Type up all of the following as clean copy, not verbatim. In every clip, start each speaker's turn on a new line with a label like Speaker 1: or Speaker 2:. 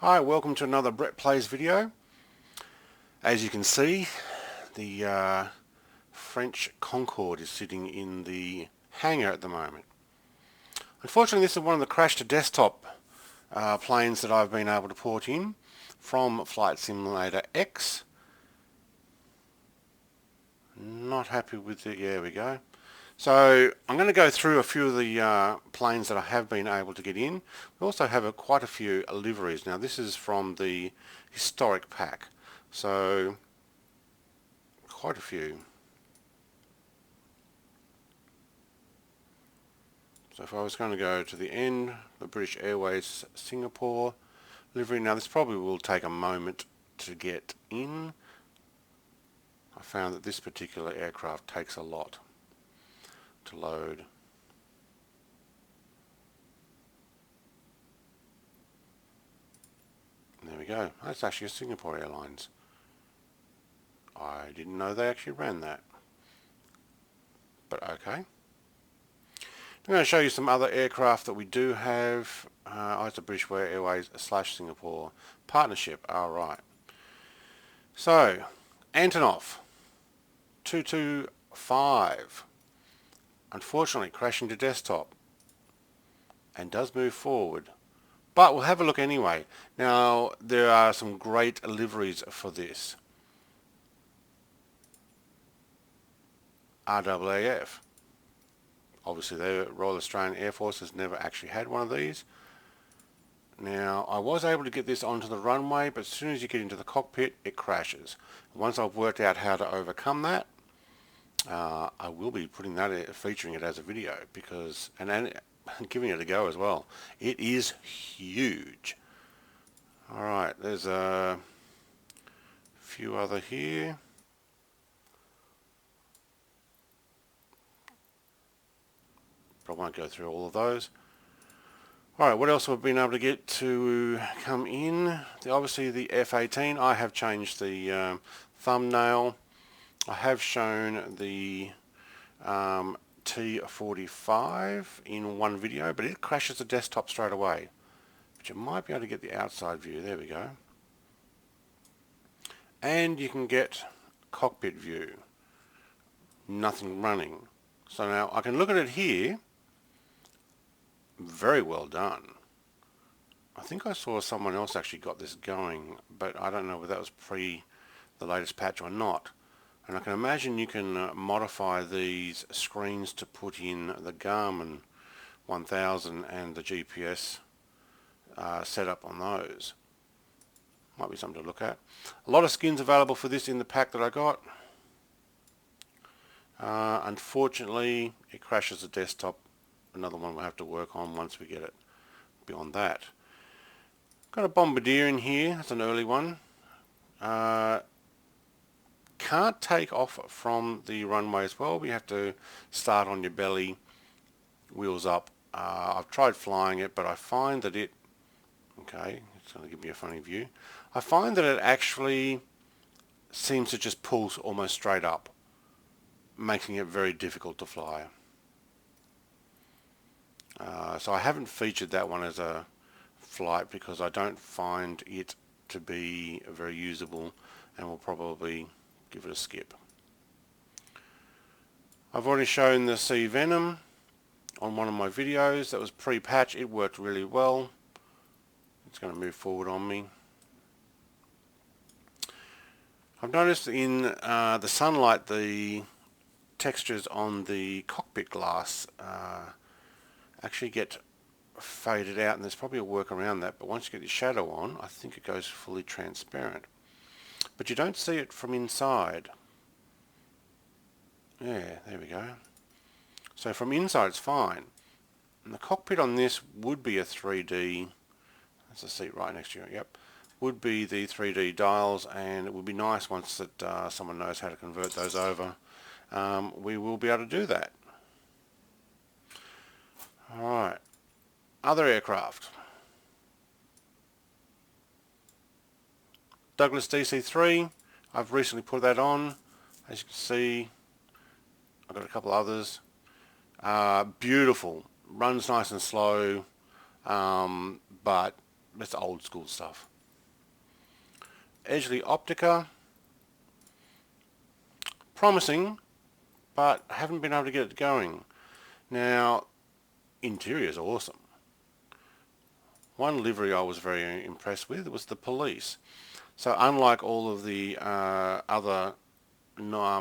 Speaker 1: Hi, welcome to another Brett Plays video. As you can see, the French Concorde is sitting in the hangar at the moment. Unfortunately, this is one of the crash to desktop planes that I've been able to port in from Flight Simulator X. Not happy with it. There we go. So I'm going to go through a few of the planes that I have been able to get in. We also have quite a few liveries. Now this is from the historic pack, so quite a few. So if I was going to go to the end, the British Airways Singapore livery. Now this probably will take a moment to get in. I found that this particular aircraft takes a lot to load. There we go. That's actually a Singapore Airlines. I didn't know they actually ran that. But okay. I'm going to show you some other aircraft that we do have. It's a British Airways / Singapore partnership. Alright. So, Antonov 225. Unfortunately, crashing to desktop. And does move forward. But we'll have a look anyway. Now, there are some great liveries for this. RAAF. Obviously, the Royal Australian Air Force has never actually had one of these. Now, I was able to get this onto the runway, but as soon as you get into the cockpit, it crashes. Once I've worked out how to overcome that, I will be putting that, featuring it as a video, because and giving it a go as well. It is huge. All right, there's a few other here. But I won't go through all of those. Alright, what else have we been able to get to come in? Obviously the F-18. I have changed the thumbnail. I have shown the T-45 in one video, but it crashes the desktop straight away. But you might be able to get the outside view. There we go. And you can get cockpit view. Nothing running. So now I can look at it here. Very well done. I think I saw someone else actually got this going, but I don't know whether that was pre the latest patch or not. And I can imagine you can modify these screens to put in the Garmin 1000 and the GPS setup on those. Might be something to look at. A lot of skins available for this in the pack that I got. Unfortunately, it crashes the desktop. Another one we'll have to work on once we get it beyond that. Got a Bombardier in here. That's an early one. Can't take off from the runway as well. We have to start on your belly, wheels up. I've tried flying it, but I find that it... Okay, it's going to give me a funny view. I find that it actually seems to just pull almost straight up, making it very difficult to fly. So I haven't featured that one as a flight because I don't find it to be very usable, and will probably give it a skip. I've already shown the Sea Venom on one of my videos. That was pre-patch. It worked really well. It's going to move forward on me. I've noticed in the sunlight the textures on the cockpit glass actually get faded out, and there's probably a work around that, but once you get your shadow on, I think it goes fully transparent. But you don't see it from inside. Yeah, there we go. So from inside it's fine. And the cockpit on this would be a 3D, that's a seat right next to you, yep, would be the 3D dials, and it would be nice once that someone knows how to convert those over. We will be able to do that. Alright, other aircraft. Douglas DC-3, I've recently put that on. As you can see, I've got a couple others. Beautiful, runs nice and slow, but That's old school stuff. Edgeley Optica, promising, but haven't been able to get it going. Now, interior is awesome. One livery I was very impressed with was the police. So unlike all of the other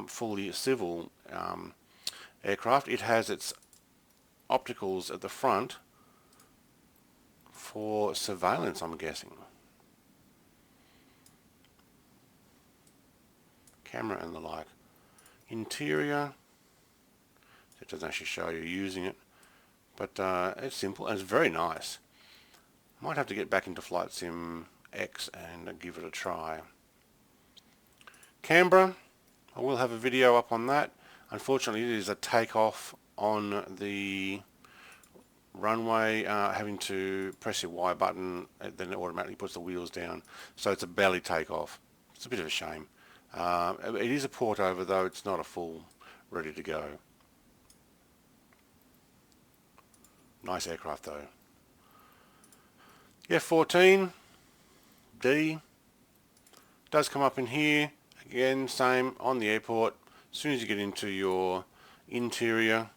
Speaker 1: fully civil aircraft, it has its opticals at the front for surveillance, I'm guessing. Camera and the like. Interior, it doesn't actually show you using it, but it's simple and it's very nice. Might have to get back into Flight Sim X and give it a try. Canberra, I will have a video up on that. Unfortunately, it is a takeoff on the runway, having to press your Y button, then it automatically puts the wheels down. So it's a belly takeoff. It's a bit of a shame. It is a port over though, it's not a full ready to go. Nice aircraft though. F-14 D does come up in here. Again, same on the airport. As soon as you get into your interior,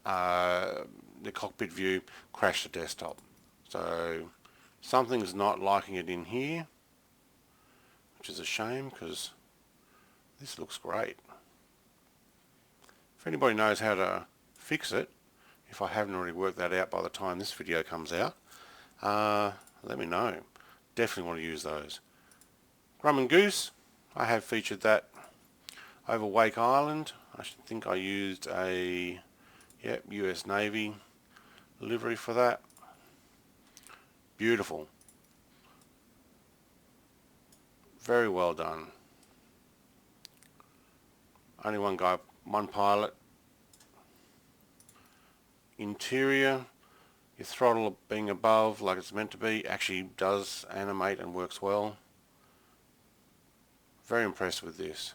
Speaker 1: the cockpit view, crash the desktop. So something's not liking it in here, which is a shame because this looks great. If anybody knows how to fix it, if I haven't already worked that out by the time this video comes out, let me know. Definitely want to use those. Grumman Goose, I have featured that over Wake Island. I think I used a US Navy livery for that. Beautiful. Very well done. Only one guy, one pilot. Interior, your throttle being above like it's meant to be, actually does animate and works well. Very impressed with this.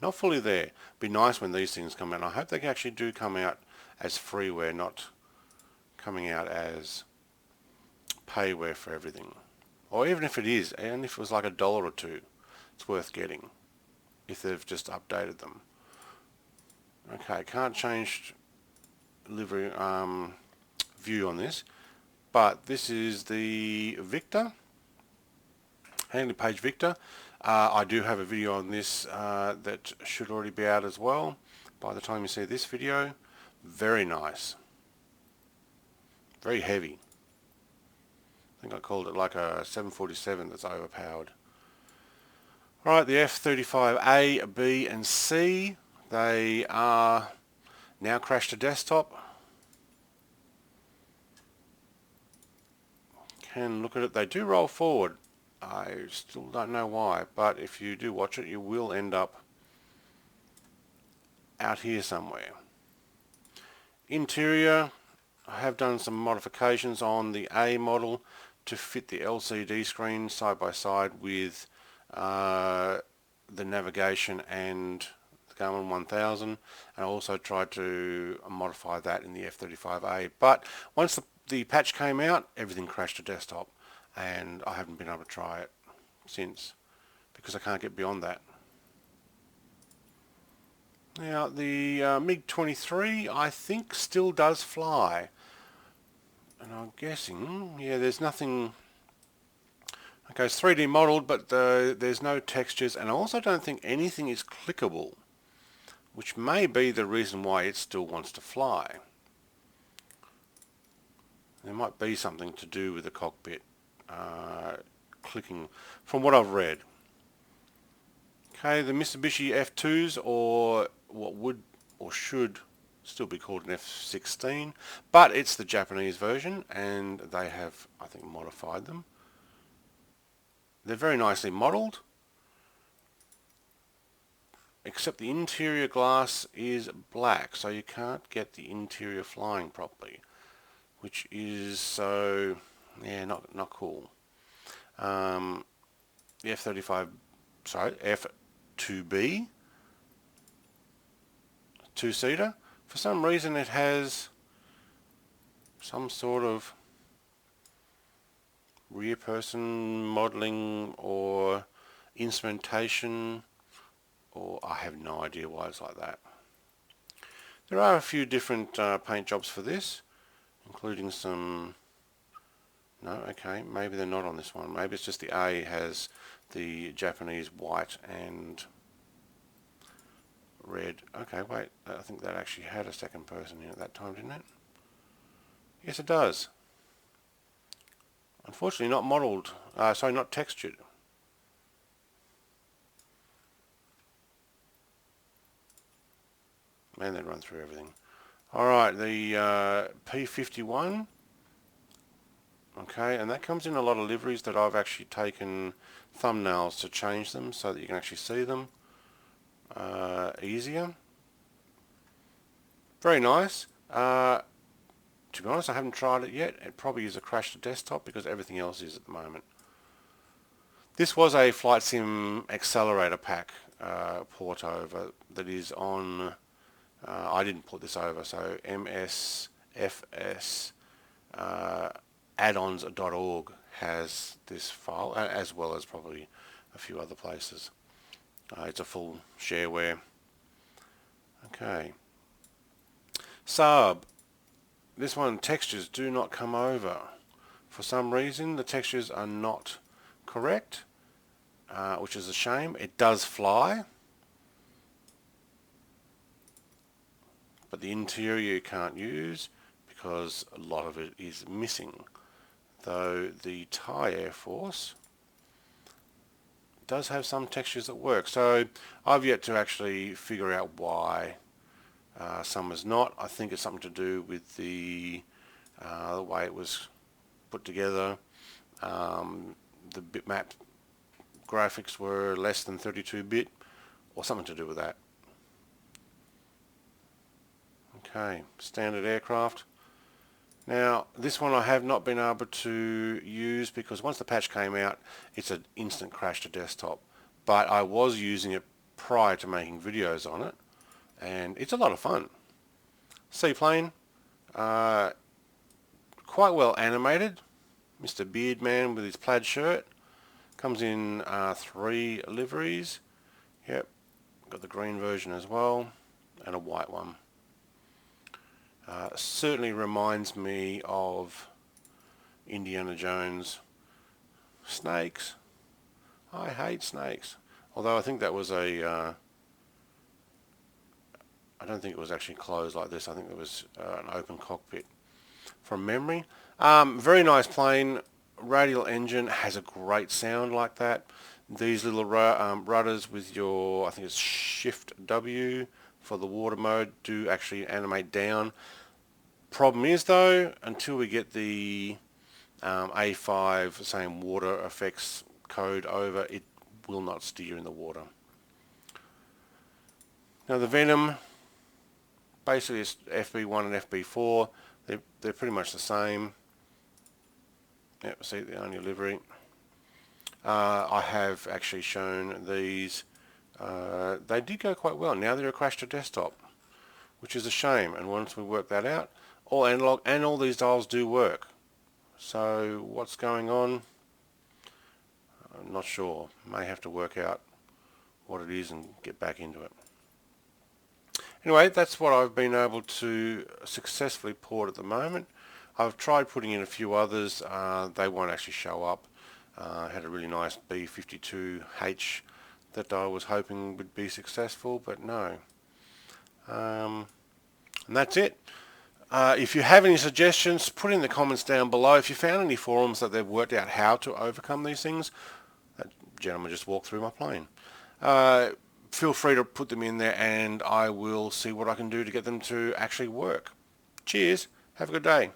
Speaker 1: Not fully there. Be nice when these things come out. I hope they actually do come out as freeware, not coming out as payware for everything. Or even if it is, and if it was like $1 or $2, it's worth getting if they've just updated them. Okay, can't change livery view on this, but this is the Victor, Handley Page Victor. I do have a video on this that should already be out as well by the time you see this video. Very nice, very heavy. I think I called it like a 747 that's overpowered. Right, the F-35A, B and C, they are now crashed to desktop. Can look at it, they do roll forward. I still don't know why, but if you do watch it, you will end up out here somewhere. Interior, I have done some modifications on the A model to fit the LCD screen side by side with the navigation and the Garmin 1000, and I also tried to modify that in the F-35A, but once the patch came out, everything crashed to desktop, and I haven't been able to try it since because I can't get beyond that. Now the MiG-23 I think still does fly, and I'm guessing, yeah, there's nothing. Okay, it's 3D modeled, but there's no textures, and I also don't think anything is clickable, which may be the reason why it still wants to fly. There might be something to do with the cockpit clicking, from what I've read. Okay, the Mitsubishi F2s, or what would or should still be called an F-16, but it's the Japanese version, and they have, I think, modified them. They're very nicely modelled, except the interior glass is black, so you can't get the interior flying properly, which is so, yeah, not cool. The F-35, sorry, F-2B, two-seater, for some reason it has some sort of rear person modelling or instrumentation, or I have no idea why it's like that. There are a few different paint jobs for this, including some... No, okay, maybe they're not on this one. Maybe it's just the A has the Japanese white and red. Okay, wait, I think that actually had a second person in at that time, didn't it? Yes, it does. Unfortunately not modelled, sorry, not textured. Man, they'd run through everything. Alright, the P51. Okay, and that comes in a lot of liveries that I've actually taken thumbnails to change them so that you can actually see them easier. Very nice. To be honest, I haven't tried it yet. It probably is a crash to desktop because everything else is at the moment. This was a Flight Sim Accelerator Pack port over that is on... I didn't put this over, so MSFS addons.org has this file, as well as probably a few other places. It's a full shareware. Okay. Sub. This one, textures do not come over. For some reason, the textures are not correct, which is a shame. It does fly, but the interior you can't use because a lot of it is missing. Though the Thai Air Force does have some textures that work. So I've yet to actually figure out why some is not. I think it's something to do with the way it was put together. The bitmap graphics were less than 32-bit, or something to do with that. Okay, standard aircraft. Now, this one I have not been able to use because once the patch came out, it's an instant crash to desktop. But I was using it prior to making videos on it, and it's a lot of fun. Seaplane, quite well animated. Mr. Beardman with his plaid shirt. Comes in 3 liveries. Yep, got the green version as well, and a white one. Certainly reminds me of Indiana Jones. Snakes. I hate snakes. Although I think that was a... I don't think it was actually closed like this. I think it was an open cockpit from memory. Very nice plane. Radial engine, has a great sound like that. These little rudders with your, I think it's Shift W for the water mode, do actually animate down. Problem is though, until we get the A5 same water effects code over, it will not steer in the water. Now the Venom, basically it's FB1 and FB4. They're pretty much the same. Yep, see the only livery. I have actually shown these. They did go quite well. Now they're a crash to desktop, which is a shame. And once we work that out, all analog and all these dials do work. So what's going on? I'm not sure. May have to work out what it is and get back into it. Anyway, that's what I've been able to successfully port at the moment. I've tried putting in a few others. They won't actually show up. Had a really nice B52H that I was hoping would be successful, but no. And that's it. If you have any suggestions, put in the comments down below. If you found any forums that they've worked out how to overcome these things, that gentleman just walked through my plane. Feel free to put them in there and I will see what I can do to get them to actually work. Cheers. Have a good day.